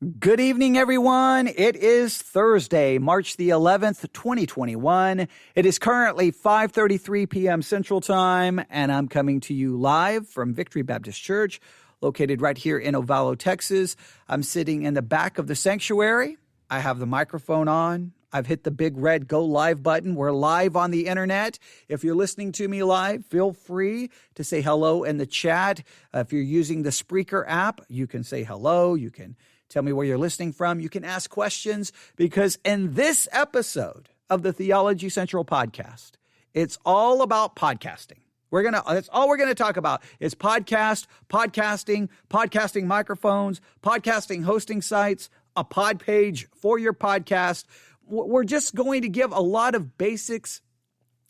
Good evening, everyone. It is Thursday, March the 11th, 2021. It is currently 5:33 p.m. Central Time, and I'm coming to you live from Victory Baptist Church, located right here in Ovalo, Texas. I'm sitting in the back of the sanctuary. I have the microphone on. I've hit the big red go live button. We're live on the internet. If you're listening to me live, feel free to say hello in the chat. If you're using the Spreaker app, you can say hello. You can tell me where you're listening from. You can ask questions, because in this episode of the Theology Central podcast, it's all about podcasting. That's all we're gonna talk about is podcasting microphones, podcasting hosting sites, a pod page for your podcast. We're just going to give a lot of basics.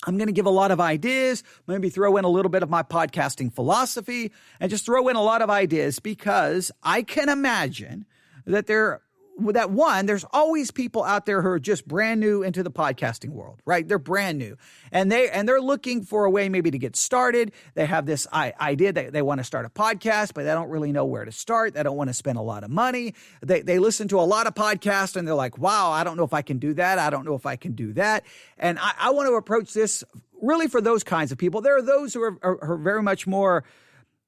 I'm going to give a lot of ideas, maybe throw in a little bit of my podcasting philosophy, and just throw in a lot of ideas, because I can imagine that there's always people out there who are just brand new into the podcasting world, right? They're brand new, and they're looking for a way maybe to get started. They have this idea that they want to start a podcast, but they don't really know where to start. They don't want to spend a lot of money. They listen to a lot of podcasts, and they're like, wow, I don't know if I can do that. I don't know if I can do that. And I want to approach this really for those kinds of people. There are those who are very much more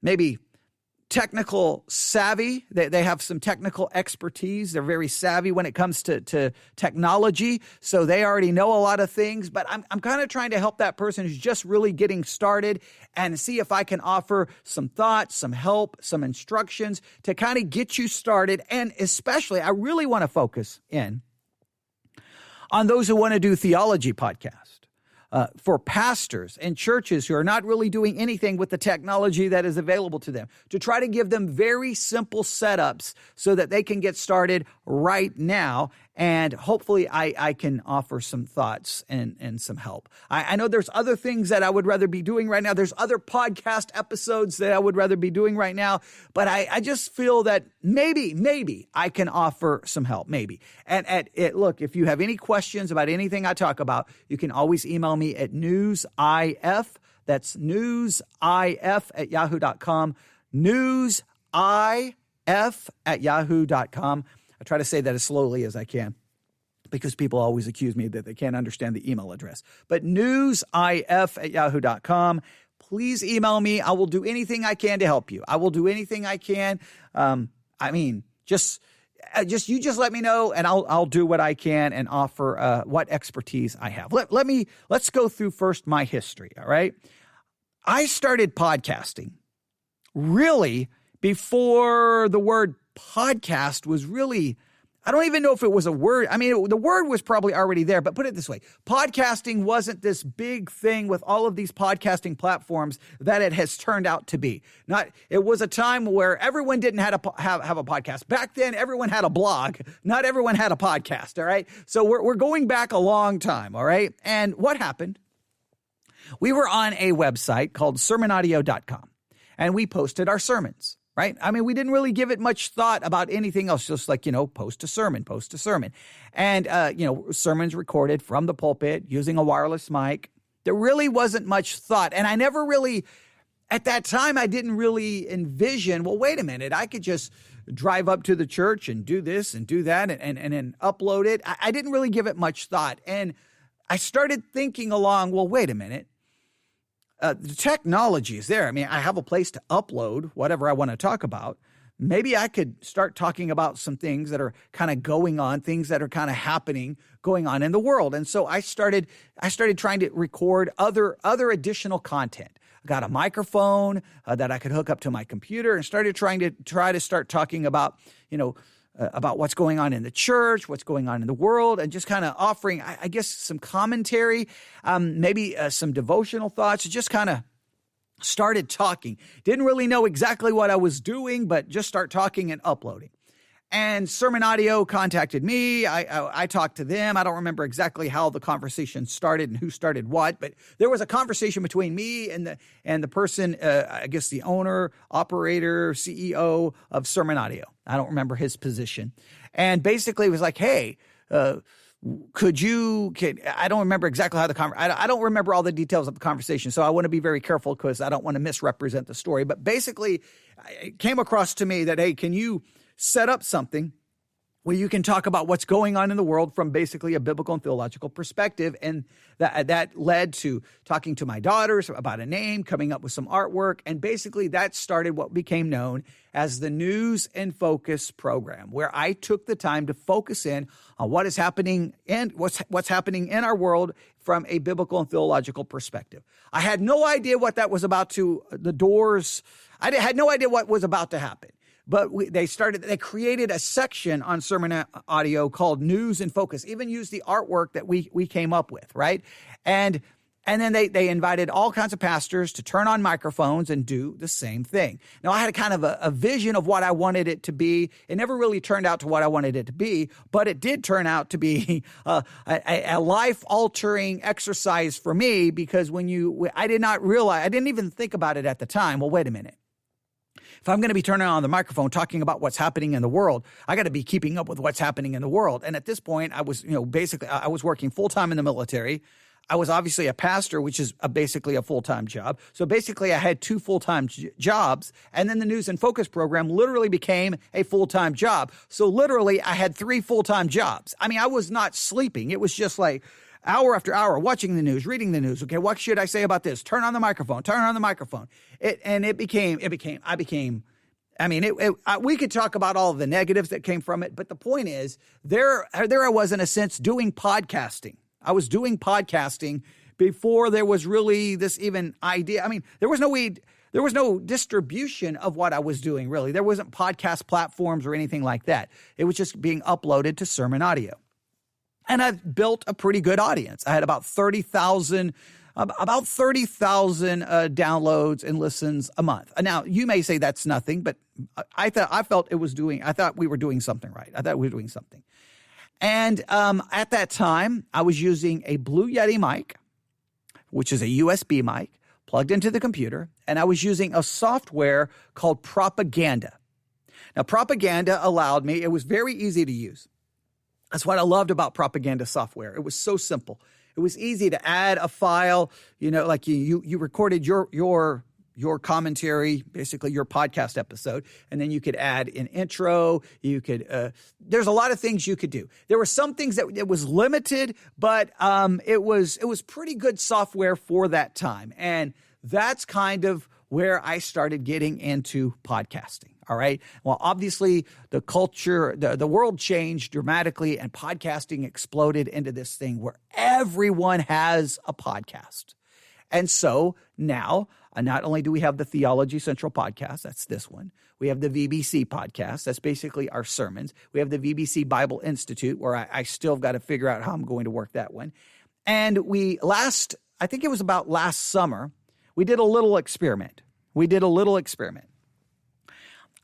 maybe technical savvy. They have some technical expertise. They're very savvy when it comes to technology. So they already know a lot of things, but I'm kind of trying to help that person who's just really getting started and see if I can offer some thoughts, some help, some instructions to kind of get you started. And especially, I really want to focus in on those who want to do theology podcasts. For pastors and churches who are not really doing anything with the technology that is available to them, to try to give them very simple setups so that they can get started right now. And hopefully I can offer some thoughts and some help. I know there's other things that I would rather be doing right now. There's other podcast episodes that I would rather be doing right now. But I just feel that maybe I can offer some help, maybe. And look, if you have any questions about anything I talk about, you can always email me at newsif. That's newsif@yahoo.com. newsif@yahoo.com. I try to say that as slowly as I can, because people always accuse me that they can't understand the email address. But newsif@yahoo.com. Please email me. I will do anything I can to help you. I will do anything I can. Just let me know, and I'll do what I can and offer what expertise I have. Let's go through first my history. All right. I started podcasting really before the word podcast was really, I don't even know if it was a word. I mean, the word was probably already there, but put it this way. Podcasting wasn't this big thing with all of these podcasting platforms that it has turned out to be. It was a time where everyone didn't have a podcast. Back then, everyone had a blog. Not everyone had a podcast, all right? So we're going back a long time, all right? And what happened? We were on a website called sermonaudio.com, and we posted our sermons. Right? I mean, we didn't really give it much thought about anything else, just like, post a sermon. And, sermons recorded from the pulpit using a wireless mic. There really wasn't much thought. And I never really, at that time, I didn't really envision, well, wait a minute, I could just drive up to the church and do this and do that and then upload it. I didn't really give it much thought. And I started thinking along, well, wait a minute. The technology is there. I mean, I have a place to upload whatever I want to talk about. Maybe I could start talking about some things that are kind of going on, things that are kind of going on in the world. And so I started trying to record other additional content. I got a microphone that I could hook up to my computer, and started trying to start talking about, about what's going on in the church, what's going on in the world, and just kind of offering, I guess, some commentary, maybe some devotional thoughts. Just kind of started talking. Didn't really know exactly what I was doing, but just start talking and uploading. And Sermon Audio contacted me. I talked to them. I don't remember exactly how the conversation started and who started what, but there was a conversation between me and the person, I guess the owner, operator, CEO of Sermon Audio. I don't remember his position. And basically it was like, hey, I don't remember exactly how I don't remember all the details of the conversation, so I want to be very careful because I don't want to misrepresent the story. But basically, it came across to me that, hey, can you set up something where you can talk about what's going on in the world from basically a biblical and theological perspective. And that led to talking to my daughters about a name, coming up with some artwork. And basically that started what became known as the News in Focus program, where I took the time to focus in on what is happening and what's happening in our world from a biblical and theological perspective. I had no idea what that was about to the doors. I had no idea what was about to happen. But they created a section on sermon audio called News in Focus, even used the artwork that we came up with, right? And then they invited all kinds of pastors to turn on microphones and do the same thing. Now, I had a kind of a vision of what I wanted it to be. It never really turned out to what I wanted it to be, but it did turn out to be a life-altering exercise for me, because I didn't even think about it at the time. Well, wait a minute. If I'm going to be turning on the microphone talking about what's happening in the world, I got to be keeping up with what's happening in the world. And at this point, I was, basically, I was working full-time in the military. I was obviously a pastor, which is basically a full-time job. So basically, I had two full-time jobs. And then the News in Focus program literally became a full-time job. So literally, I had three full-time jobs. I mean, I was not sleeping. It was just like hour after hour, watching the news, reading the news. Okay, what should I say about this? Turn on the microphone. We could talk about all of the negatives that came from it, but the point is, there I was, in a sense, doing podcasting. I was doing podcasting before there was really this even idea. I mean, there was no distribution of what I was doing, really. There wasn't podcast platforms or anything like that. It was just being uploaded to sermon audio. And I've built a pretty good audience. I had about 30,000 downloads and listens a month. Now, you may say that's nothing, but I thought we were doing something right. I thought we were doing something. And at that time, I was using a blue-yeti mic, which is a USB mic, plugged into the computer, and I was using a software called Propaganda. Now, Propaganda it was very easy to use. That's what I loved about Propaganda software. It was so simple. It was easy to add a file, like you recorded your commentary, basically your podcast episode, and then you could add an intro. You could, there's a lot of things you could do. There were some things that it was limited, but it was pretty good software for that time. And that's kind of where I started getting into podcasting. All right. Well, obviously, the culture, the world changed dramatically, and podcasting exploded into this thing where everyone has a podcast. And so now, not only do we have the Theology Central podcast, that's this one. We have the VBC podcast. That's basically our sermons. We have the VBC Bible Institute, where I still got to figure out how I'm going to work that one. And I think it was about last summer, we did a little experiment.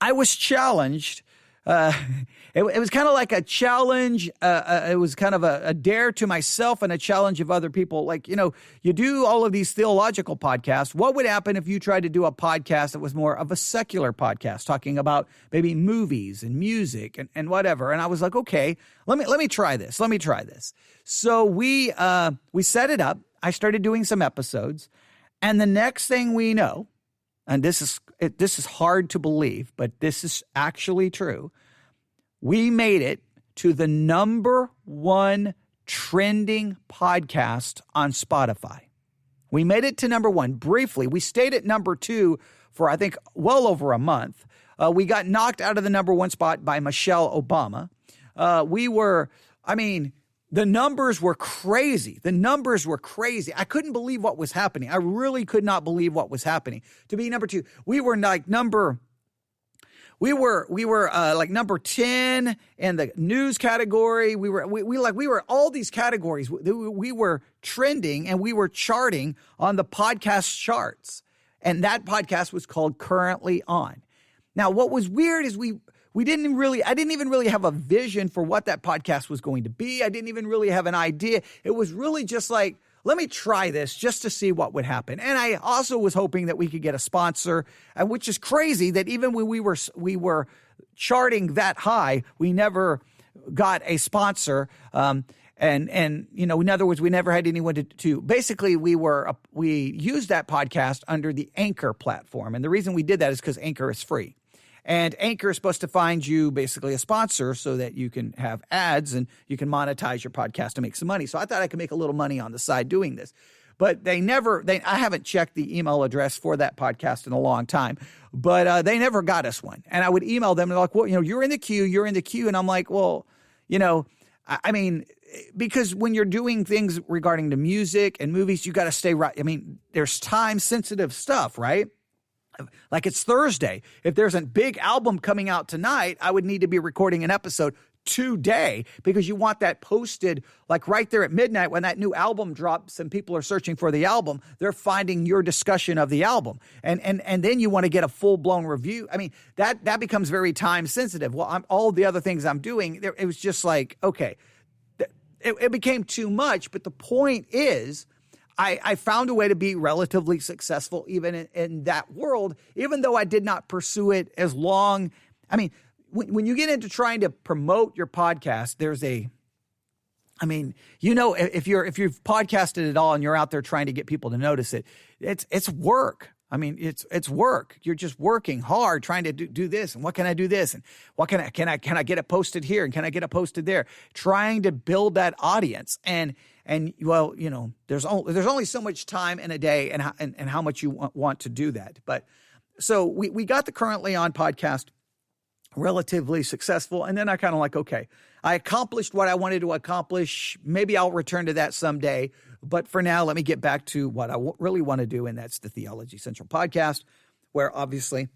I was challenged. It was kind of like a challenge. It was kind of a dare to myself and a challenge of other people. Like, you do all of these theological podcasts. What would happen if you tried to do a podcast that was more of a secular podcast, talking about maybe movies and music and whatever? And I was like, okay, let me try this. So we set it up. I started doing some episodes, and the next thing we know, and this is hard to believe, but this is actually true, we made it to the number one trending podcast on Spotify. We made it to number one briefly. We stayed at number two for, I think, well over a month. We got knocked out of the number one spot by Michelle Obama. The numbers were crazy. I couldn't believe what was happening. I really could not believe what was happening. To be number two, we were like number 10 in the news category. We were all these categories. We were trending and we were charting on the podcast charts. And that podcast was called Currently On. Now, what was weird is I didn't even really have a vision for what that podcast was going to be. I didn't even really have an idea. It was really just like, let me try this just to see what would happen. And I also was hoping that we could get a sponsor, which is crazy that even when we were charting that high, we never got a sponsor. In other words, we never had anyone to basically we used that podcast under the Anchor platform. And the reason we did that is because Anchor is free. And Anchor is supposed to find you basically a sponsor so that you can have ads and you can monetize your podcast and make some money. So I thought I could make a little money on the side doing this. But I haven't checked the email address for that podcast in a long time, but they never got us one. And I would email them and they're like, well, you're in the queue. And I'm like, well, I mean, because when you're doing things regarding the music and movies, you got to stay right. I mean, there's time sensitive stuff, right? Like it's Thursday. If there's a big album coming out tonight, I would need to be recording an episode today because you want that posted like right there at midnight when that new album drops and people are searching for the album. They're finding your discussion of the album. And then you want to get a full-blown review. I mean, that becomes very time sensitive. Well, all the other things I'm doing, it was just like, okay, it became too much. But the point is, I found a way to be relatively successful even in that world, even though I did not pursue it as long. I mean, when you get into trying to promote your podcast, if you've podcasted at all and you're out there trying to get people to notice it, it's work. I mean, it's work. You're just working hard trying to do this. And what can I do this? And what can I get it posted here? And can I get it posted there? Trying to build that audience. And well, there's only so much time in a day and how much you want to do that. But so we got the Currently On podcast relatively successful. And then I kind of like, okay, I accomplished what I wanted to accomplish. Maybe I'll return to that someday. But for now, let me get back to what I really want to do. And that's the Theology Central podcast, where obviously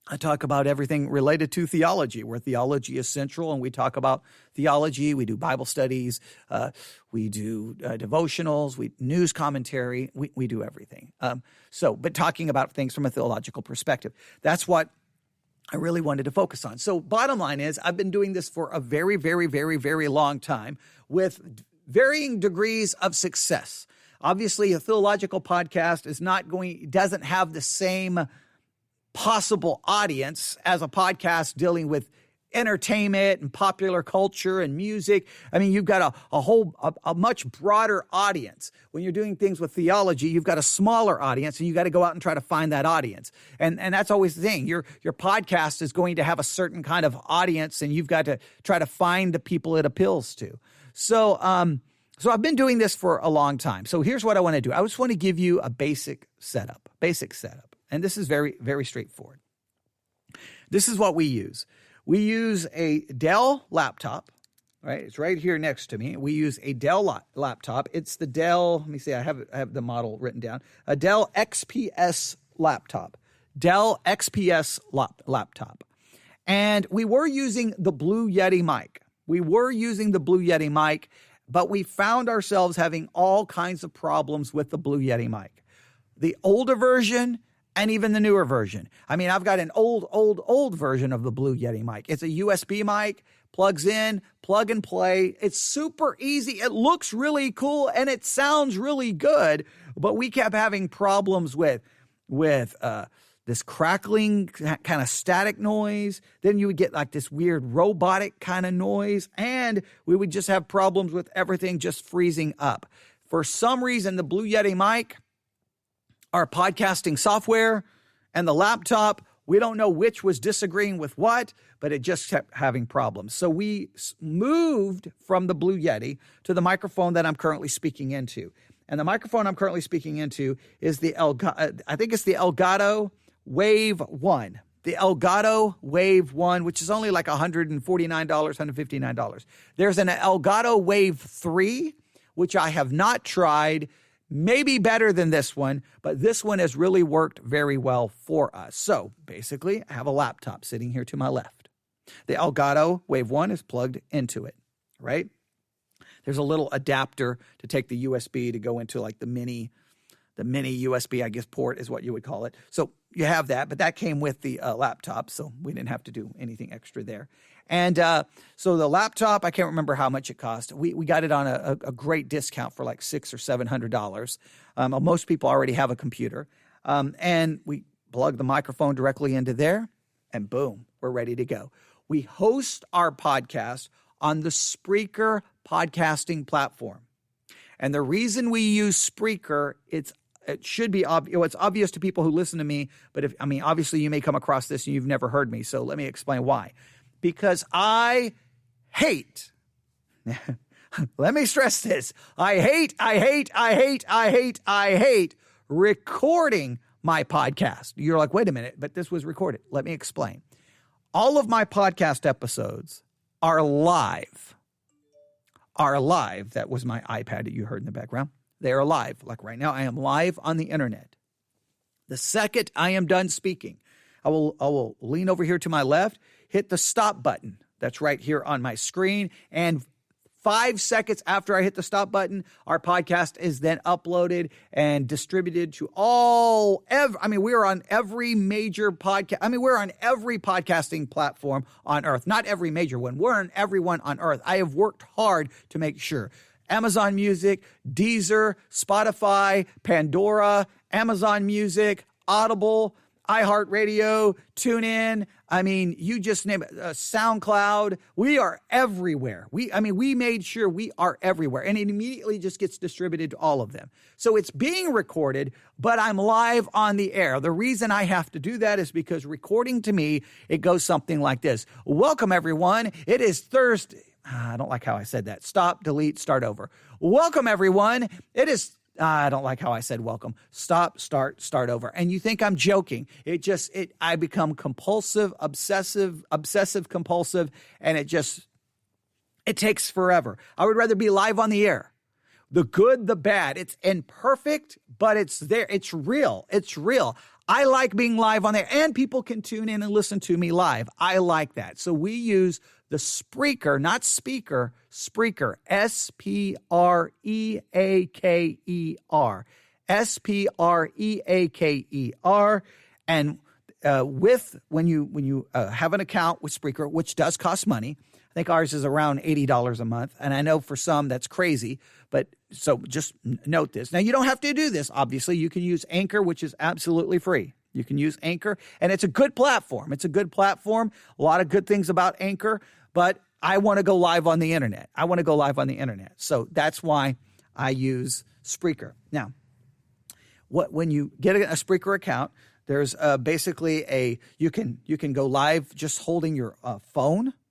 I talk about everything related to theology, where theology is central. And we talk about theology. We do Bible studies. We do devotionals, news commentary. We do everything. But talking about things from a theological perspective, that's what I really wanted to focus on. So bottom line is I've been doing this for a very, very, very, very long time with varying degrees of success. Obviously, a theological podcast doesn't have the same possible audience as a podcast dealing with entertainment and popular culture and music. I mean, you've got a much broader audience. When you're doing things with theology, you've got a smaller audience, and you got to go out and try to find that audience. And that's always the thing. Your podcast is going to have a certain kind of audience, and you've got to try to find the people it appeals to. So I've been doing this for a long time. So here's what I want to do. I just want to give you a basic setup. And this is very, very straightforward. This is what we use. We use a Dell laptop, right? It's right here next to me. We use a Dell laptop. It's the Dell, let me see, I have the model written down. A Dell XPS laptop. Dell XPS laptop. And we were using the blue-yeti mic. But we found ourselves having all kinds of problems with the blue-yeti mic. The older version and even the newer version. I mean, I've got an old version of the blue-yeti mic. It's a USB mic, plugs in, plug and play. It's super easy. It looks really cool and it sounds really good, but we kept having problems with this crackling kind of static noise. Then you would get like this weird robotic kind of noise, and we would just have problems with everything just freezing up. For some reason, the blue-yeti mic, our podcasting software, and the laptop, we don't know which was disagreeing with what, but it just kept having problems. So we moved from the blue-yeti to the microphone that I'm currently speaking into. And the microphone I'm currently speaking into is the elgato-wave 1. The elgato-wave 1, which is only like $149, $159. There's an elgato-wave 3, which I have not tried. Maybe better than this one, but this one has really worked very well for us. So basically, I have a laptop sitting here to my left. The Elgato Wave 1 is plugged into it, right? There's a little adapter to take the USB to go into like the mini USB, I guess, port is what you would call it. So you have that, but that came with the laptop, so we didn't have to do anything extra there. And so the laptop, I can't remember how much it cost. We got it on a great discount for like $600 or $700. Most people already have a computer. And we plug the microphone directly into there, and boom, we're ready to go. We host our podcast on the Spreaker podcasting platform. And the reason we use Spreaker, it should be obvious. It's obvious to people who listen to me, but obviously you may come across this and you've never heard me. So let me explain why. Because I hate, let me stress this. I hate recording my podcast. You're like, wait a minute, but this was recorded. Let me explain. All of my podcast episodes are live. That was my iPad that you heard in the background. They are live. Like right now, I am live on the internet. The second I am done speaking, I will lean over here to my left, hit the stop button. That's right here on my screen. And 5 seconds after I hit the stop button, our podcast is then uploaded and distributed to we are on every major podcast. We're on every podcasting platform on earth. Not every major one. We're on every one on earth. I have worked hard to make sure. Amazon Music, Deezer, Spotify, Pandora, Amazon Music, Audible, iHeartRadio, TuneIn. You just name it. SoundCloud. We are everywhere. We made sure we are everywhere, and it immediately just gets distributed to all of them. So it's being recorded, but I'm live on the air. The reason I have to do that is because recording to me, it goes something like this. Welcome, everyone. It is Thursday. I don't like how I said that. Stop, delete, start over. Welcome, everyone. It is I don't like how I said welcome. Stop, start over. And you think I'm joking. I become compulsive, obsessive compulsive, and it takes forever. I would rather be live on the air. The good, the bad. It's imperfect, but it's there. It's real. I like being live on there, and people can tune in and listen to me live. I like that. So we use the Spreaker, not speaker, Spreaker, Spreaker, Spreaker. And when you have an account with Spreaker, which does cost money, I think ours is around $80 a month. And I know for some that's crazy, but so just note this. Now, you don't have to do this. Obviously, you can use Anchor, which is absolutely free. You can use Anchor, and it's a good platform. A lot of good things about Anchor, but I want to go live on the internet. So that's why I use Spreaker. Now, when you get a Spreaker account, there's basically you can go live just holding your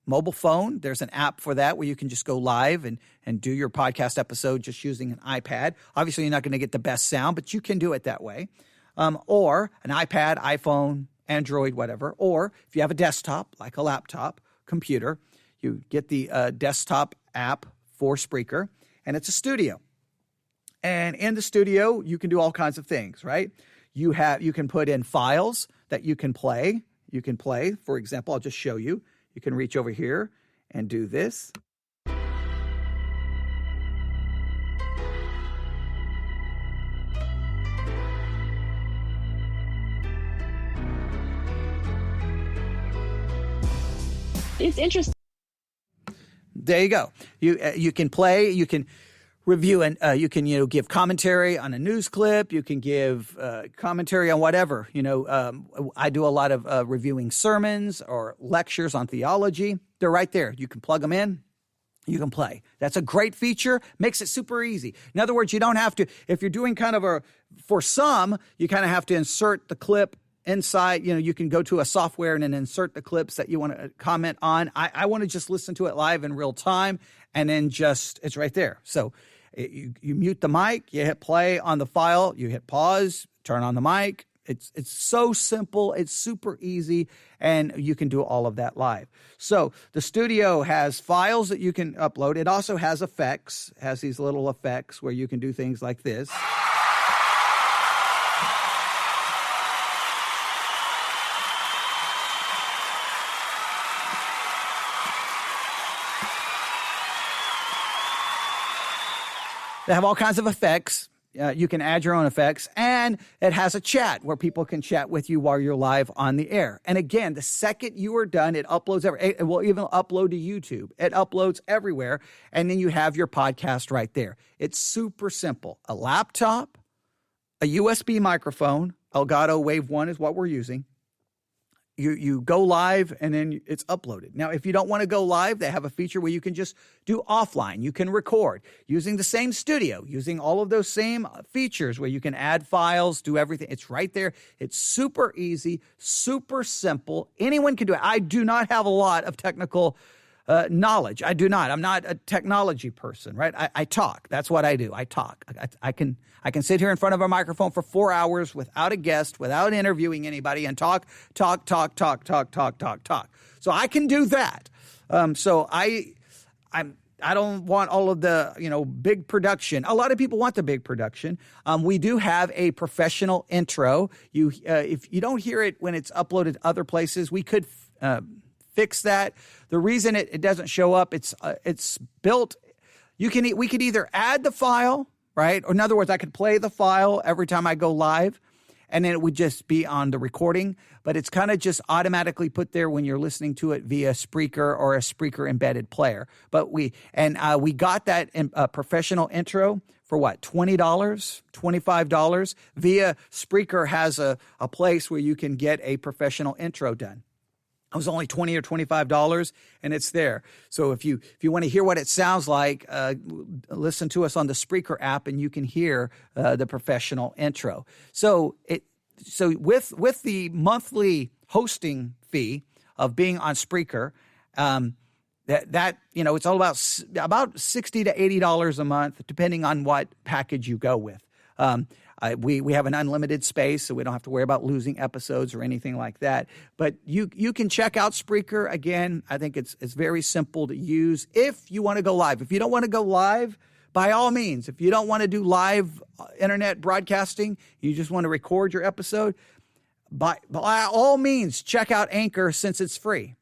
mobile phone. There's an app for that where you can just go live and do your podcast episode just using an iPad. Obviously, you're not going to get the best sound, but you can do it that way. Or an iPad, iPhone, Android, whatever. Or if you have a desktop, like a laptop, computer, you get the desktop app for Spreaker, and it's a studio. And in the studio, you can do all kinds of things, right? You can put in files that you can play. For example, I'll just show you. You can reach over here and do this. It's interesting. There you go. You can play. You can review, and you can give commentary on a news clip. You can give commentary on whatever. I do a lot of reviewing sermons or lectures on theology. They're right there. You can plug them in. You can play. That's a great feature. Makes it super easy. In other words, you don't have to. If you're doing for some, you kind of have to insert the clip inside. You can go to a software and then insert the clips that you want to comment on. I want to just listen to it live in real time, and then it's right there. So you mute the mic, you hit play on the file, you hit pause, turn on the mic. It's so simple. It's super easy, and you can do all of that live. So the studio has files that you can upload. It also has effects, has these little effects where you can do things like this. They have all kinds of effects. You can add your own effects, and it has a chat where people can chat with you while you're live on the air. And again, the second you are done, it uploads it will even upload to YouTube. It uploads everywhere, and then you have your podcast right there. It's super simple. A laptop, a USB microphone, elgato-wave 1 is what we're using, you go live and then it's uploaded. Now, if you don't want to go live, they have a feature where you can just do offline. You can record using the same studio, using all of those same features where you can add files, do everything. It's right there. It's super easy, super simple. Anyone can do it. I do not have a lot of technical knowledge. I do not. I'm not a technology person, right? I talk. That's what I do. I talk. I can sit here in front of a microphone for 4 hours without a guest, without interviewing anybody, and talk. So I can do that. So I don't want all of the, big production. A lot of people want the big production. We do have a professional intro. If you don't hear it when it's uploaded other places, we could fix that. The reason it doesn't show up, it's built. We could either add the file, right? Or in other words, I could play the file every time I go live, and then it would just be on the recording. But it's kind of just automatically put there when you're listening to it via Spreaker or a Spreaker embedded player. But we got that professional intro for what, $20, $25 via Spreaker has a place where you can get a professional intro done. It was only $20 or $25, and it's there. So if you want to hear what it sounds like, listen to us on the Spreaker app, and you can hear the professional intro. So with the monthly hosting fee of being on Spreaker, it's all about $60 to $80 a month, depending on what package you go with. We have an unlimited space, so we don't have to worry about losing episodes or anything like that. But you can check out Spreaker. Again, I think it's very simple to use if you want to go live. If you don't want to go live, by all means, if you don't want to do live internet broadcasting, you just want to record your episode, by all means, check out Anchor since it's free.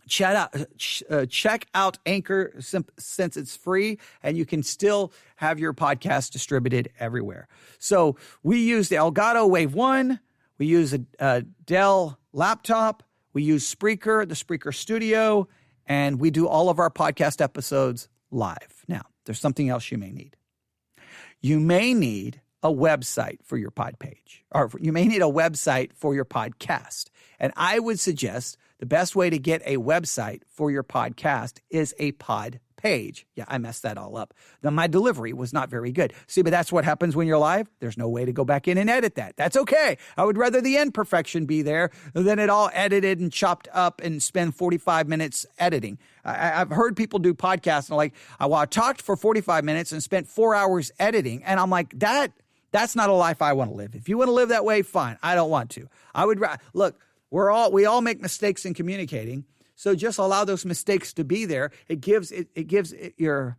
Check out Anchor since it's free, and you can still have your podcast distributed everywhere. So we use the elgato-wave 1. We use a Dell laptop. We use Spreaker, the Spreaker Studio, and we do all of our podcast episodes live. Now, there's something else you may need. You may need a website for your pod page, or you may need a website for your podcast. And I would suggest the best way to get a website for your podcast is a pod page. Yeah, I messed that all up. Now, my delivery was not very good. See, but that's what happens when you're live. There's no way to go back in and edit that. That's okay. I would rather the imperfection be there than it all edited and chopped up and spend 45 minutes editing. I've heard people do podcasts and I talked for 45 minutes and spent 4 hours editing. And I'm like, that's not a life I want to live. If you want to live that way, fine. I don't want to. I would look. We all make mistakes in communicating, so just allow those mistakes to be there. It gives your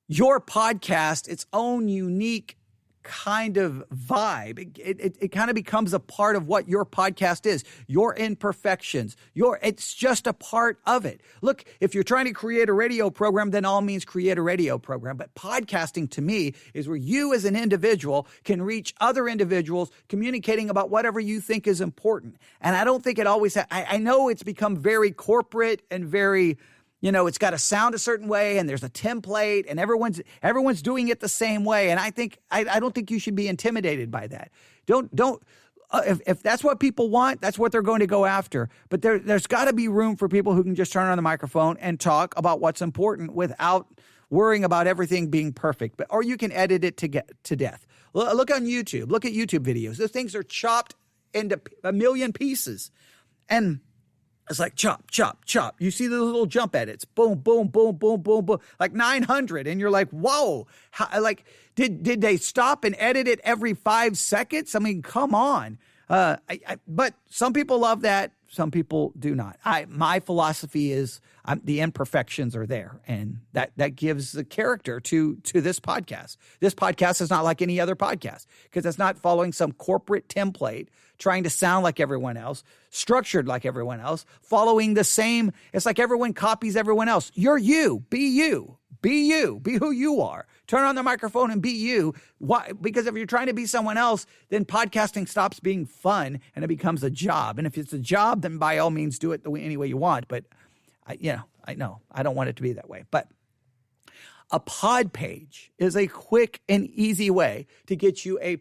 podcast its own unique kind of vibe. It kind of becomes a part of what your podcast is. Your imperfections. It's just a part of it. Look, if you're trying to create a radio program, then all means create a radio program. But podcasting to me is where you as an individual can reach other individuals communicating about whatever you think is important. And I don't think it always I know it's become very corporate and very, it's got to sound a certain way, and there's a template, and everyone's doing it the same way. And I don't think you should be intimidated by that. If that's what people want, that's what they're going to go after. But there's got to be room for people who can just turn on the microphone and talk about what's important without worrying about everything being perfect. Or you can edit it to death. Look on YouTube. Look at YouTube videos. Those things are chopped into a million pieces, and it's like chop, chop, chop. You see the little jump edits. Boom, boom, boom, boom, boom, boom. Like 900. And you're like, whoa. Did they stop and edit it every 5 seconds? I mean, come on. But some people love that. Some people do not. My philosophy is the imperfections are there. And that gives the character to this podcast. This podcast is not like any other podcast because it's not following some corporate template, trying to sound like everyone else, structured like everyone else, following the same. It's like everyone copies everyone else. You're you. Be you. Be you. Be who you are. Turn on the microphone and be you. Why? Because if you're trying to be someone else, then podcasting stops being fun and it becomes a job. And if it's a job, then by all means do it any way you want. But I know I don't want it to be that way. But a pod page is a quick and easy way to get you a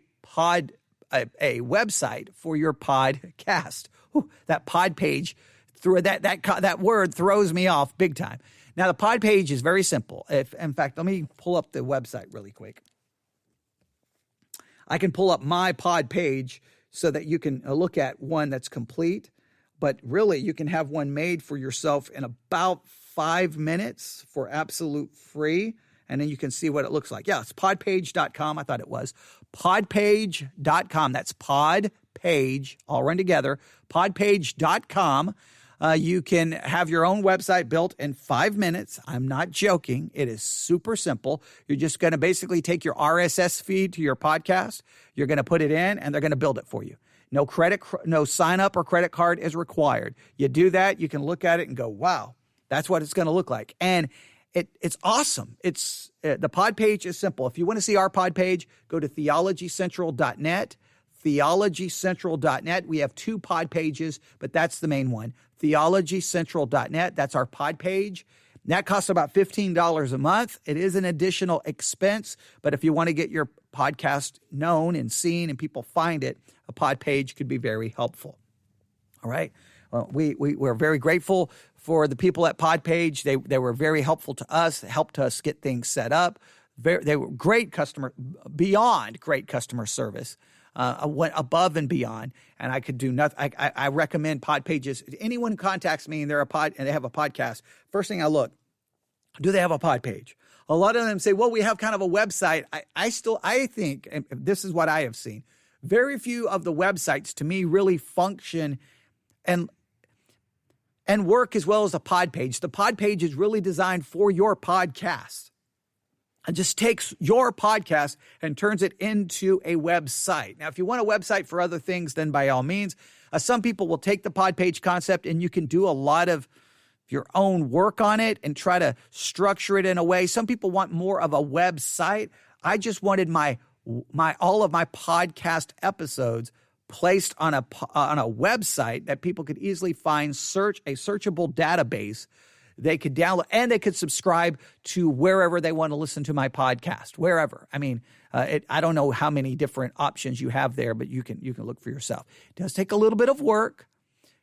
a website for your podcast. Whew, that pod page, through that word throws me off big time. Now, the pod page is very simple. In fact, let me pull up the website really quick. I can pull up my pod page so that you can look at one that's complete. But really, you can have one made for yourself in about 5 minutes for absolute free. And then you can see what it looks like. Yeah, it's podpage.com. I thought it was. Podpage.com. That's podpage, all run together. Podpage.com. You can have your own website built in 5 minutes. I'm not joking. It is super simple. You're just going to basically take your RSS feed to your podcast. You're going to put it in, and they're going to build it for you. No sign up or credit card is required. You do that, you can look at it and go, wow, that's what it's going to look like. And it's awesome. The pod page is simple. If you want to see our pod page, go to theologycentral.net. theologycentral.net. We have 2 pod pages, but that's the main one. theologycentral.net. That's our pod page. That costs about $15 a month. It is an additional expense, but if you want to get your podcast known and seen and people find it, a pod page could be very helpful. All right. Well, we're very grateful for the people at Podpage. They were very helpful to us, helped us get things set up. They were beyond great customer service. Went above and beyond, and I could do nothing. I recommend Podpages. Anyone who contacts me and they have a podcast, first thing I look, do they have a pod page? A lot of them say, well, we have kind of a website. I think, and this is what I have seen, very few of the websites to me really function and work as well as a pod page. The pod page is really designed for your podcast. It just takes your podcast and turns it into a website. Now, if you want a website for other things, then by all means, some people will take the pod page concept and you can do a lot of your own work on it and try to structure it in a way. Some people want more of a website. I just wanted all of my podcast episodes placed on a website that people could easily find, a searchable database they could download, and they could subscribe to wherever they want to listen to my podcast, wherever. I mean, I don't know how many different options you have there, but you can look for yourself. It does take a little bit of work.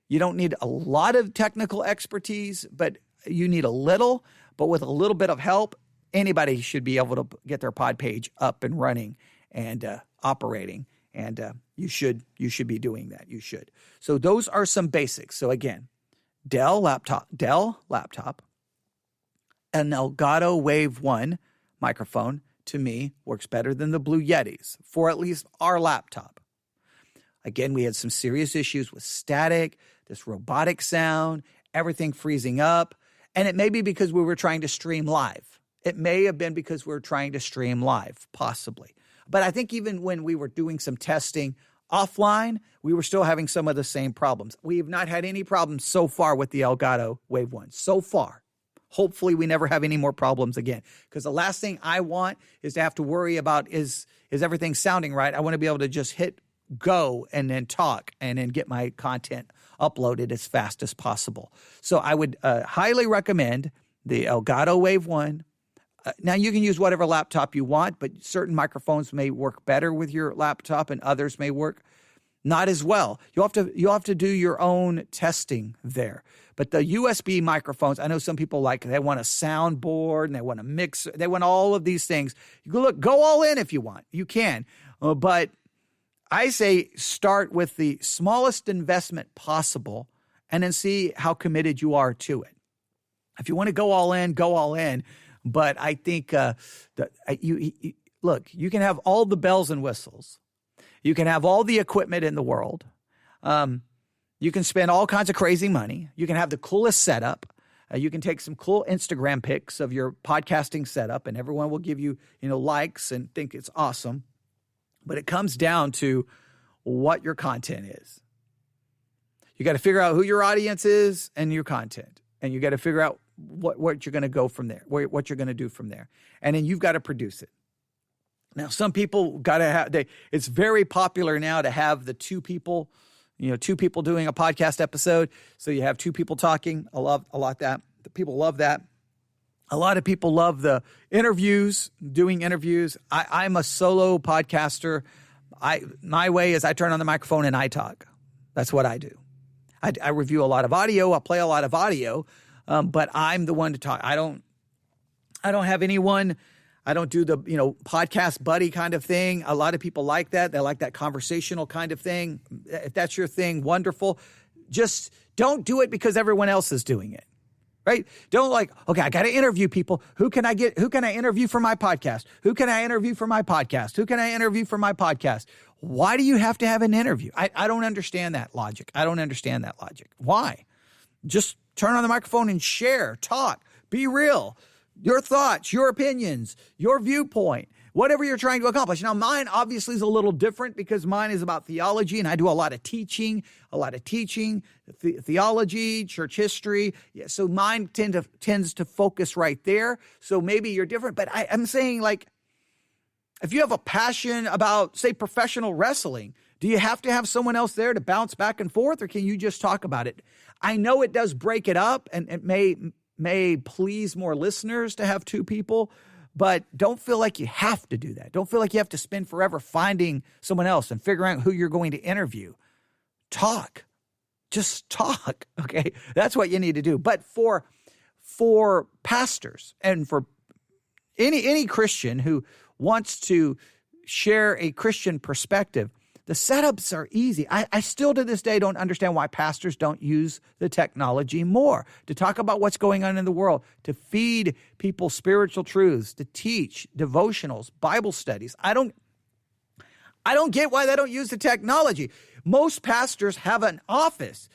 You don't need a lot of technical expertise, but you need a little. But with a little bit of help, anybody should be able to get their pod page up and running and operating. And you should be doing that. You should. So those are some basics. So again, Dell laptop, an elgato-wave 1 microphone, to me, works better than the blue-yetis for at least our laptop. Again, we had some serious issues with static, this robotic sound, everything freezing up, and it may be because we were trying to stream live. It may have been because we were trying to stream live, possibly. But I think even when we were doing some testing offline, we were still having some of the same problems. We have not had any problems so far with the elgato-wave 1, so far. Hopefully we never have any more problems again, because the last thing I want is to have to worry about is everything sounding right. I want to be able to just hit go and then talk and then get my content uploaded as fast as possible. So I would highly recommend the elgato-wave 1. Now, you can use whatever laptop you want, but certain microphones may work better with your laptop and others may work not as well. You'll have to do your own testing there. But the USB microphones, I know some people they want a soundboard and they want a mixer. They want all of these things. Go all in if you want. You can. But I say start with the smallest investment possible and then see how committed you are to it. If you want to go all in, go all in. But I think you can have all the bells and whistles. You can have all the equipment in the world. You can spend all kinds of crazy money. You can have the coolest setup. You can take some cool Instagram pics of your podcasting setup, and everyone will give you, likes and think it's awesome. But it comes down to what your content is. You got to figure out who your audience is and your content, and you got to figure out what you're going to go from there, what you're going to do from there. And then you've got to produce it. Now, some people got to have, it's very popular now to have the two people doing a podcast episode. So you have two people talking. I love a lot that. The people love that. A lot of people love the interviews, doing interviews. I'm a solo podcaster. My way is I turn on the microphone and I talk. That's what I do. I review a lot of audio. I play a lot of audio, but I'm the one to talk. I don't have anyone. I don't do the, podcast buddy kind of thing. A lot of people like that. They like that conversational kind of thing. If that's your thing, wonderful. Just don't do it because everyone else is doing it. Right? Don't okay, I got to interview people. Who can I interview for my podcast? Who can I interview for my podcast? Who can I interview for my podcast? Why do you have to have an interview? I don't understand that logic. Why? Just turn on the microphone and share, talk, be real. Your thoughts, your opinions, your viewpoint, whatever you're trying to accomplish. Now, mine obviously is a little different because mine is about theology, and I do a lot of teaching, theology, church history. Yeah, so mine tends to focus right there. So maybe you're different, but I'm saying if you have a passion about, say, professional wrestling, do you have to have someone else there to bounce back and forth, or can you just talk about it? I know it does break it up, and it may please more listeners to have two people, but don't feel like you have to do that. Don't feel like you have to spend forever finding someone else and figuring out who you're going to interview. Talk. Just talk, okay? That's what you need to do. But for pastors and for any Christian who wants to share a Christian perspective, the setups are easy. I still to this day don't understand why pastors don't use the technology more to talk about what's going on in the world, to feed people spiritual truths, to teach devotionals, Bible studies. I don't get why they don't use the technology. Most pastors have an office.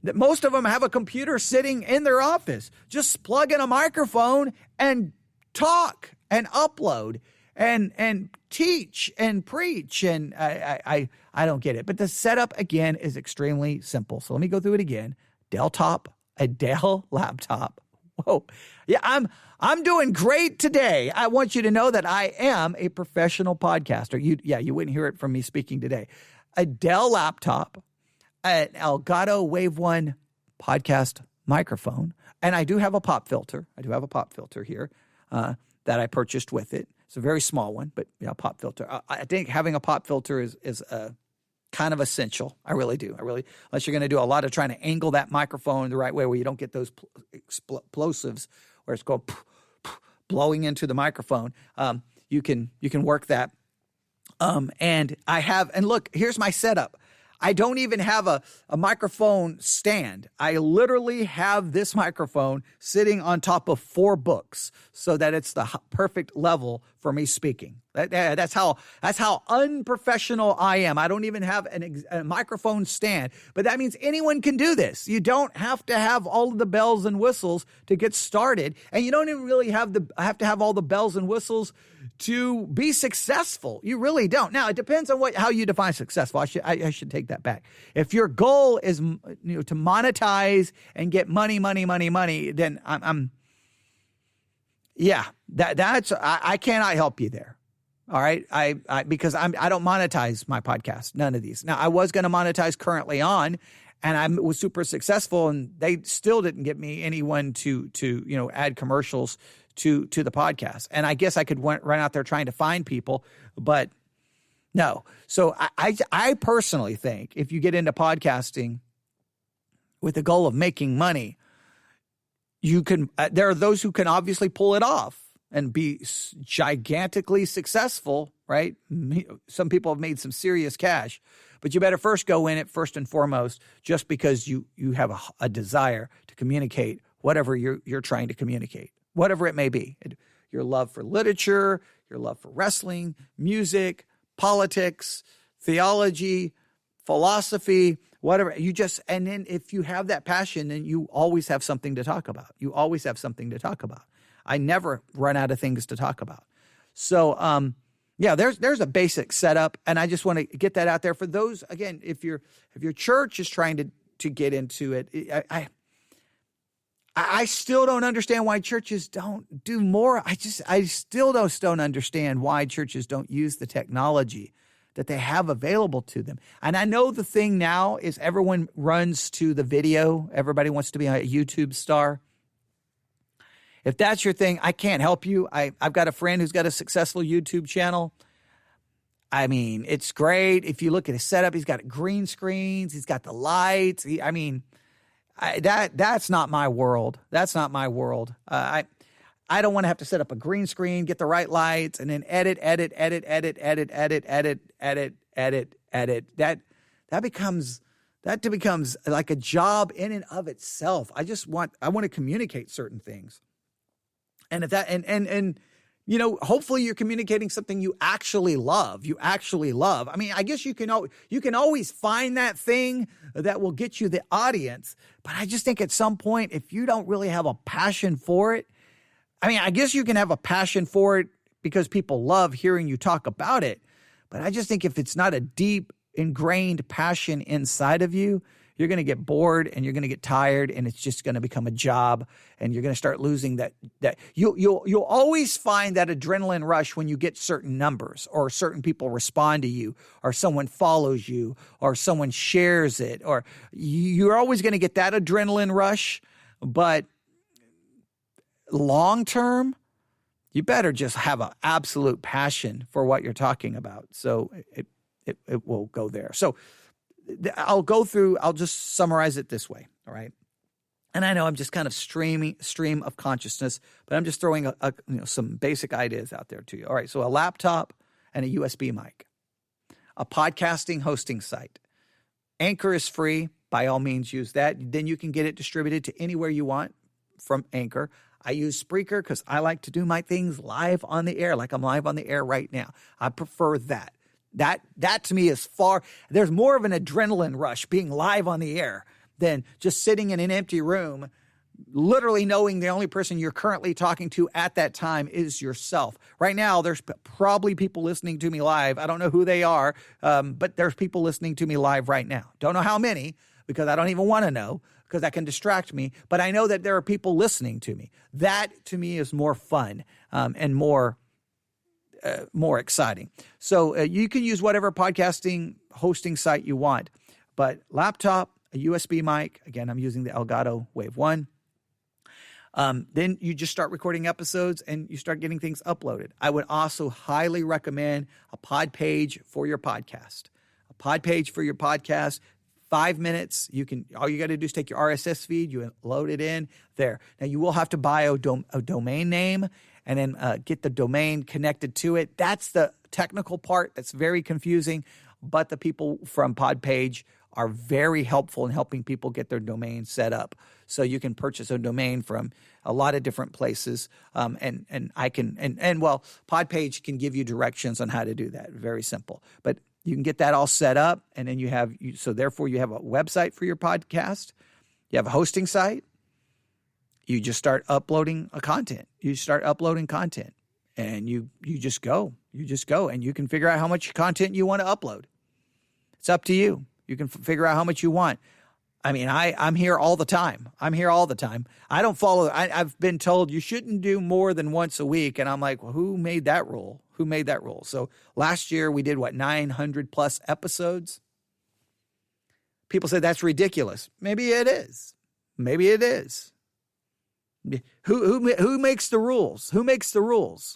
Most of them have a computer sitting in their office. Just plug in a microphone and talk and upload and teach and preach. And I don't get it. But the setup, again, is extremely simple. So let me go through it again. A Dell laptop. Whoa. Yeah, I'm doing great today. I want you to know that I am a professional podcaster. You wouldn't hear it from me speaking today. A Dell laptop, an elgato-wave 1 podcast microphone, and I do have a pop filter. Here that I purchased with it. It's a very small one, but pop filter. I think having a pop filter is kind of essential. I really do. Unless you're going to do a lot of trying to angle that microphone the right way where you don't get those explosives where it's going blowing into the microphone. You can work that. And look, here's my setup. I don't even have a microphone stand. I literally have this microphone sitting on top of 4 books so that it's the perfect level for me speaking. That's how unprofessional I am. I don't even have a microphone stand, but that means anyone can do this. You don't have to have all of the bells and whistles to get started, and you don't even really have to have all the bells and whistles to be successful. You really don't. Now, it depends on how you define successful. I should take that back. If your goal is to monetize and get money, then I cannot help you there. All right. Because I don't monetize my podcast. None of these. Now, I was going to monetize Currently On, and I was super successful, and they still didn't get me anyone to add commercials to the podcast. And I guess I could run out there trying to find people, but no. So I personally think if you get into podcasting with the goal of making money, you can. There are those who can obviously pull it off and be gigantically successful, right? Some people have made some serious cash, but you better first go in it first and foremost, just because you have a desire to communicate whatever you're trying to communicate, whatever it may be. Your love for literature, your love for wrestling, music, politics, theology, philosophy, whatever. And then if you have that passion, then you always have something to talk about. I never run out of things to talk about. So, there's a basic setup, and I just want to get that out there for those. Again, if your church is trying to get into it, I still don't understand why churches don't do more. I still don't understand why churches don't use the technology that they have available to them. And I know the thing now is everyone runs to the video. Everybody wants to be a YouTube star. If that's your thing, I can't help you. I've got a friend who's got a successful YouTube channel. I mean, it's great. If you look at his setup, he's got green screens. He's got the lights. That's not my world. That's not my world. I don't want to have to set up a green screen, get the right lights, and then edit. That becomes like a job in and of itself. I want to communicate certain things. And if that, and hopefully you're communicating something you actually love. I mean, I guess you can always find that thing that will get you the audience. But I just think at some point, if you don't really have a passion for it, I mean, I guess you can have a passion for it because people love hearing you talk about it. But I just think if it's not a deep, ingrained passion inside of you, you're going to get bored and you're going to get tired, and it's just going to become a job, and you're going to start losing that you'll always find that adrenaline rush when you get certain numbers, or certain people respond to you, or someone follows you, or someone shares it, or you're always going to get that adrenaline rush. But long term, you better just have an absolute passion for what you're talking about. So it will go there. So I'll just summarize it this way. All right. And I know I'm just kind of stream of consciousness, but I'm just throwing some basic ideas out there to you. All right. So a laptop and a USB mic, a podcasting hosting site. Anchor is free. By all means, use that. Then you can get it distributed to anywhere you want from Anchor. I use Spreaker because I like to do my things live on the air, like I'm live on the air right now. I prefer that. That to me is there's more of an adrenaline rush being live on the air than just sitting in an empty room, literally knowing the only person you're currently talking to at that time is yourself. Right now, there's probably people listening to me live. I don't know who they are, but there's people listening to me live right now. Don't know how many, because I don't even want to know, because that can distract me. But I know that there are people listening to me. That, to me, is more fun and more exciting. So you can use whatever podcasting hosting site you want, but laptop, a USB mic. Again, I'm using the Elgato-wave 1. Then you just start recording episodes and you start getting things uploaded. I would also highly recommend a pod page for your podcast. 5 minutes. All you got to do is take your RSS feed, you load it in there. Now you will have to buy a domain name and then get the domain connected to it. That's the technical part that's very confusing, but the people from Podpage are very helpful in helping people get their domain set up. So you can purchase a domain from a lot of different places, and Podpage can give you directions on how to do that. Very simple, but you can get that all set up, and then therefore you have a website for your podcast. You have a hosting site. You just start uploading content. And you just go. And you can figure out how much content you want to upload. It's up to you. You can figure out how much you want. I mean, I'm here all the time. I don't follow. I've been told you shouldn't do more than once a week. And I'm like, well, who made that rule? So last year we did 900 plus episodes. People said that's ridiculous. Maybe it is. Who makes the rules?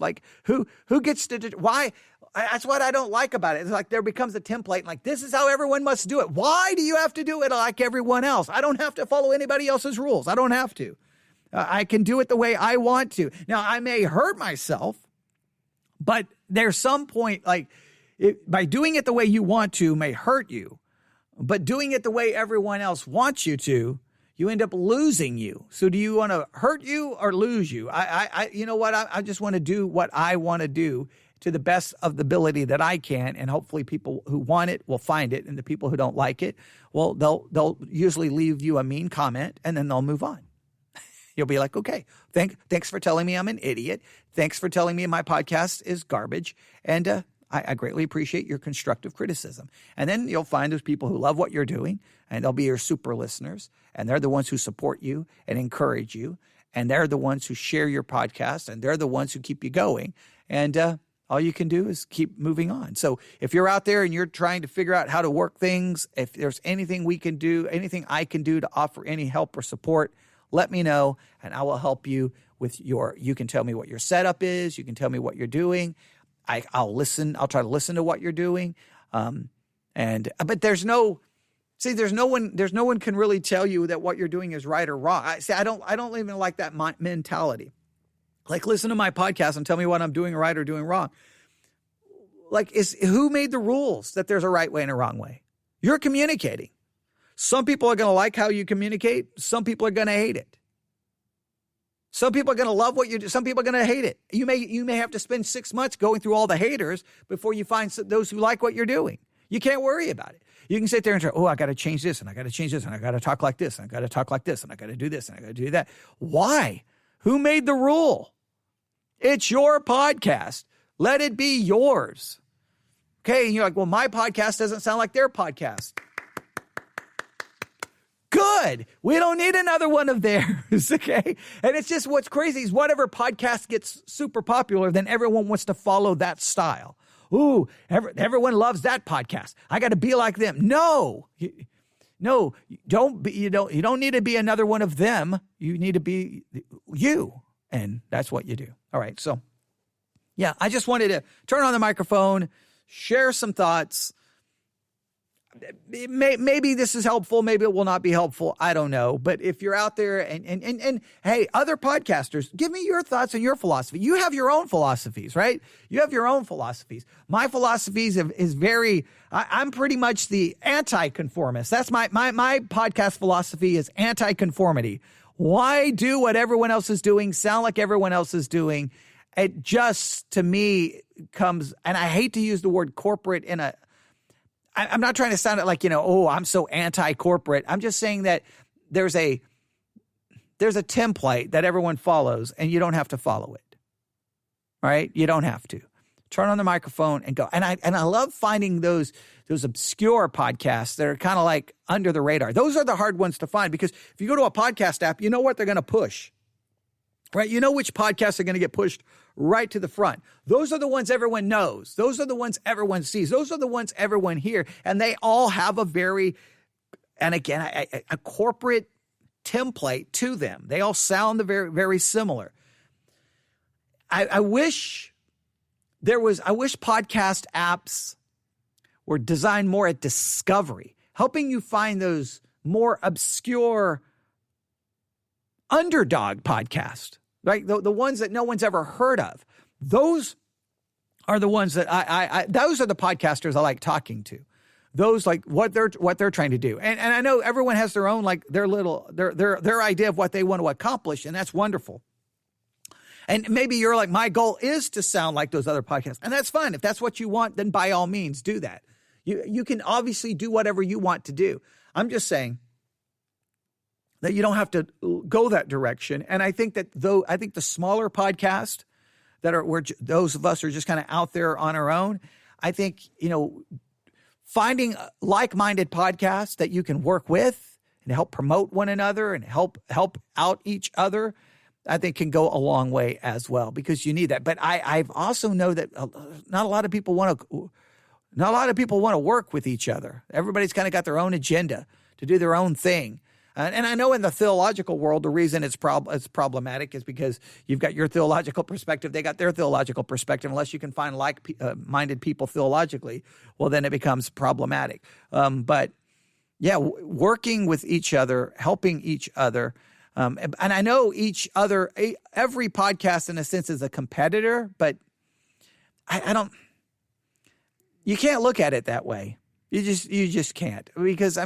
Like who gets to why? That's what I don't like about it. It's like there becomes a template. Like, this is how everyone must do it. Why do you have to do it like everyone else? I don't have to follow anybody else's rules. I don't have to. I can do it the way I want to. Now, I may hurt myself, but there's some point, by doing it the way you want to may hurt you, but doing it the way everyone else wants you to, you end up losing you. So do you want to hurt you or lose you? You know what? I just want to do what I want to do to the best of the ability that I can, and hopefully people who want it will find it, and the people who don't like it, well, they'll usually leave you a mean comment, and then they'll move on. You'll be like, okay, thanks for telling me I'm an idiot. Thanks for telling me my podcast is garbage, and I greatly appreciate your constructive criticism. And then you'll find those people who love what you're doing, and they'll be your super listeners, and they're the ones who support you and encourage you, and they're the ones who share your podcast, and they're the ones who keep you going. And all you can do is keep moving on. So if you're out there and you're trying to figure out how to work things, if there's anything we can do, anything I can do to offer any help or support, let me know, and I will help you with you can tell me what your setup is. You can tell me what you're doing. I'll listen. I'll try to listen to what you're doing. But there's no one can really tell you that what you're doing is right or wrong. I don't even like that mentality. Like, listen to my podcast and tell me what I'm doing right or doing wrong. Like, who made the rules that there's a right way and a wrong way? You're communicating. Some people are going to like how you communicate. Some people are going to hate it. Some people are going to love what you do. Some people are going to hate it. You may have to spend 6 months going through all the haters before you find those who like what you're doing. You can't worry about it. You can sit there and say, I got to change this, and I got to change this, and I got to talk like this, and I got to talk like this, and I got to do this, and I got to do that. Why? Who made the rule? It's your podcast. Let it be yours. Okay, and you're like, well, my podcast doesn't sound like their podcast. Good. We don't need another one of theirs, okay? And it's just what's crazy is whatever podcast gets super popular, then everyone wants to follow that style. Ooh, everyone loves that podcast. I got to be like them. No, don't be. You don't need to be another one of them. You need to be you, and that's what you do. All right, so yeah, I just wanted to turn on the microphone, share some thoughts. Maybe this is helpful. Maybe it will not be helpful. I don't know. But if you're out there and hey, other podcasters, give me your thoughts and your philosophy. You have your own philosophies, right? You have your own philosophies. My philosophies is very, I'm pretty much the anti-conformist. That's my podcast philosophy is anti-conformity. Why do what everyone else is doing, sound like everyone else is doing? It just, to me, comes, and I hate to use the word corporate I'm not trying to sound it like, I'm so anti-corporate. I'm just saying that there's a template that everyone follows, and you don't have to follow it. Right? You don't have to. Turn on the microphone and go. And I love finding those obscure podcasts that are kind of like under the radar. Those are the hard ones to find, because if you go to a podcast app, you know what they're going to push. Right? You know which podcasts are going to get pushed right to the front. Those are the ones everyone knows. Those are the ones everyone sees. Those are the ones everyone hears. And they all have a corporate template to them. They all sound very, very similar. I wish podcast apps were designed more at discovery, helping you find those more obscure underdog podcasts. Right, the ones that no one's ever heard of. Those are the ones that those are the podcasters I like talking to. Those like what they're trying to do. And I know everyone has their own, like their idea of what they want to accomplish, and that's wonderful. And maybe you're like, my goal is to sound like those other podcasts. And that's fine. If that's what you want, then by all means do that. You can obviously do whatever you want to do. I'm just saying that you don't have to go that direction. And I think that the smaller podcasts that are where those of us are just kind of out there on our own, I think, finding like-minded podcasts that you can work with and help promote one another and help out each other, I think can go a long way as well, because you need that. But I also know that not a lot of people want to work with each other. Everybody's kind of got their own agenda to do their own thing. And I know in the theological world, the reason it's problematic is because you've got your theological perspective. They got their theological perspective. Unless you can find like-minded people theologically, well, then it becomes problematic. But yeah, working with each other, helping each other. And I know every podcast in a sense is a competitor, but you can't look at it that way. You just can't, because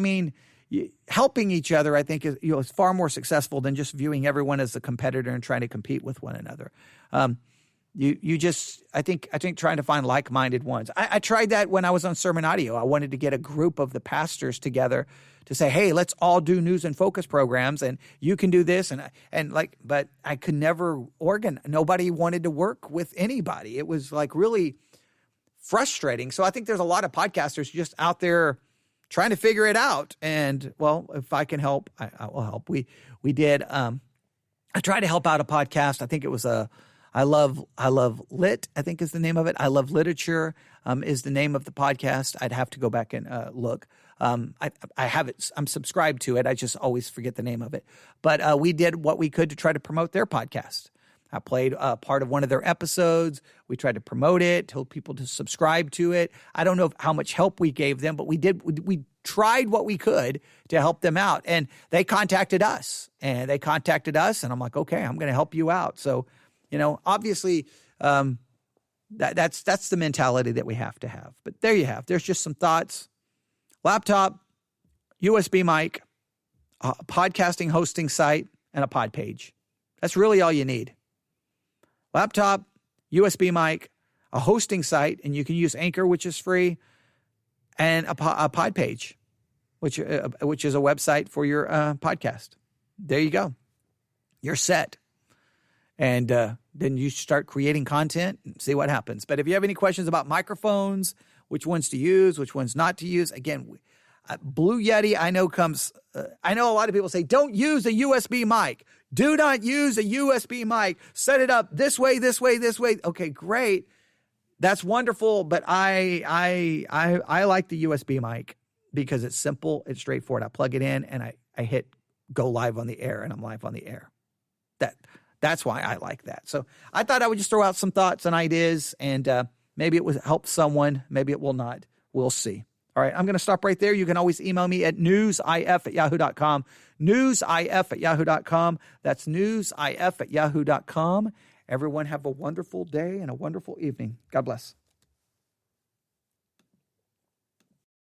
helping each other, I think, is far more successful than just viewing everyone as a competitor and trying to compete with one another. I think trying to find like-minded ones. I tried that when I was on Sermon Audio. I wanted to get a group of the pastors together to say, hey, let's all do news and focus programs, and you can do this, but I could never organize. Nobody wanted to work with anybody. It was like really frustrating. So I think there's a lot of podcasters just out there trying to figure it out. And well, if I can help, I will help. We did. I tried to help out a podcast. I think it was I love lit, I think is the name of it. I love literature is the name of the podcast. I'd have to go back and look. I have it. I'm subscribed to it. I just always forget the name of it. But we did what we could to try to promote their podcast. I played part of one of their episodes. We tried to promote it, told people to subscribe to it. I don't know how much help we gave them, but we tried what we could to help them out. And they contacted us, and I'm like, okay, I'm going to help you out. So, obviously, that's the mentality that we have to have. But there you have. There's just some thoughts. Laptop, USB mic, a podcasting hosting site, and a pod page. That's really all you need. Laptop, USB mic, a hosting site, and you can use Anchor, which is free, and a pod page, which is a website for your podcast. There you go. You're set. And then you start creating content and see what happens. But if you have any questions about microphones, which ones to use, which ones not to use, again, Blue Yeti, I know a lot of people say, don't use a USB mic. Do not use a USB mic. Set it up this way, this way, this way. Okay, great. That's wonderful. But I like the USB mic because it's simple. It's straightforward. I plug it in and I hit go live on the air, and I'm live on the air. That's why I like that. So I thought I would just throw out some thoughts and ideas, and maybe it will help someone. Maybe it will not. We'll see. All right, I'm going to stop right there. You can always email me at newsif@yahoo.com. Newsif@yahoo.com. That's newsif@yahoo.com. Everyone have a wonderful day and a wonderful evening. God bless.